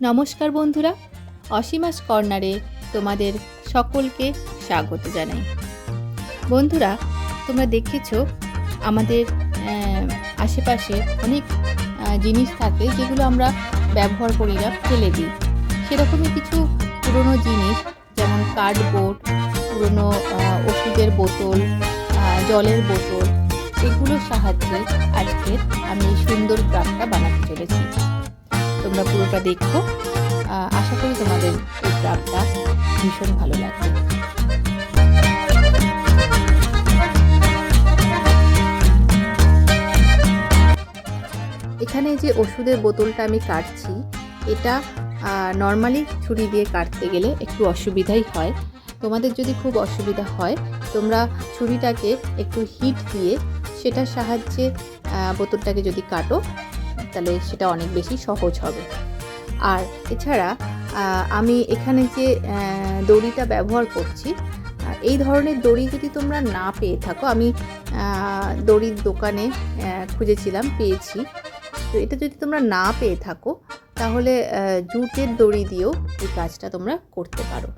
নমস্কার বন্ধুরা, অসীমাস কর্নারে তোমাদের সকলকে স্বাগত জানাই। বন্ধুরা, তোমরা দেখেছো আমাদের আশেপাশে অনেক জিনিস থাকে যেগুলো আমরা ব্যবহার করি না, ফেলে দিই। সেরকমই কিছু পুরনো জিনিস, যেমন কার্ডবোর্ড, পুরনো ওষুধের বোতল, জলের বোতল, এগুলোর সাহায্যে আজকে আমি এই সুন্দর ক্রাফটটা বানাতে চলেছি। তোমরা পুরোটা দেখো, আশা করি তোমাদের এই ক্রাফটটা ভীষণ ভালো লাগবে। এখানে যে ওষুধের বোতলটা আমি কাটছি, এটা নর্মালি ছুরি দিয়ে কাটতে গেলে একটু অসুবিধাই হয়। তোমাদের যদি খুব অসুবিধা হয়, তোমরা ছুরিটাকে একটু হিট দিয়ে সেটার সাহায্যে বোতলটাকে যদি কাটো, তাহলে সেটা অনেক বেশি সহজ হবে। আর এছাড়া আমি এখানে যে দড়িটা ব্যবহার করছি, এই ধরনের দড়ি যদি তোমরা না পেয়ে থাকো, আমি দড়ির দোকানে খুঁজেছিলাম, পেয়েছি। তো এটা যদি তোমরা না পেয়ে থাকো, তাহলে জুটের দড়ি দিয়েও এই কাজটা তোমরা করতে পারো।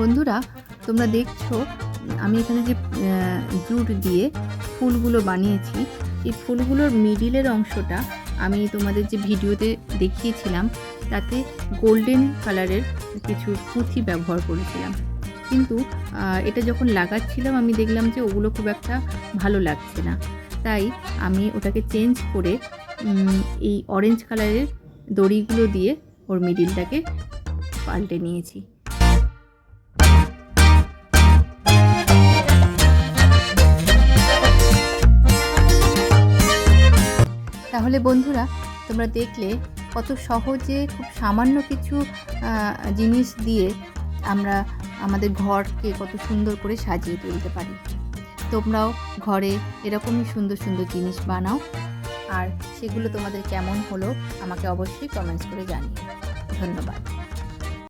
বন্ধুরা, তোমরা দেখছো আমি এখানে যে জুট দিয়ে ফুলগুলো বানিয়েছি, এই ফুলগুলোর মিডিলের অংশটা আমি তোমাদের যে ভিডিওতে দেখিয়েছিলাম, তাতে গোল্ডেন কালারের কিছু পুঁথি ব্যবহার করেছিলাম। কিন্তু এটা যখন লাগাচ্ছিলাম, আমি দেখলাম যে ওগুলো খুব একটা ভালো লাগছে না। তাই আমি ওটাকে চেঞ্জ করে এই অরেঞ্জ কালারের দড়িগুলো দিয়ে ওর মিডিলটাকে পাল্টে নিয়েছি। তাহলে বন্ধুরা, তোমরা দেখলে কত সহজে খুব সামান্য কিছু জিনিস দিয়ে আমরা আমাদের ঘরকে কত সুন্দর করে সাজিয়ে তুলতে পারি। তোমরাও ঘরে এরকমই সুন্দর সুন্দর জিনিস বানাও, আর সেগুলো তোমাদের কেমন হলো আমাকে অবশ্যই কমেন্টস করে জানিও। ধন্যবাদ।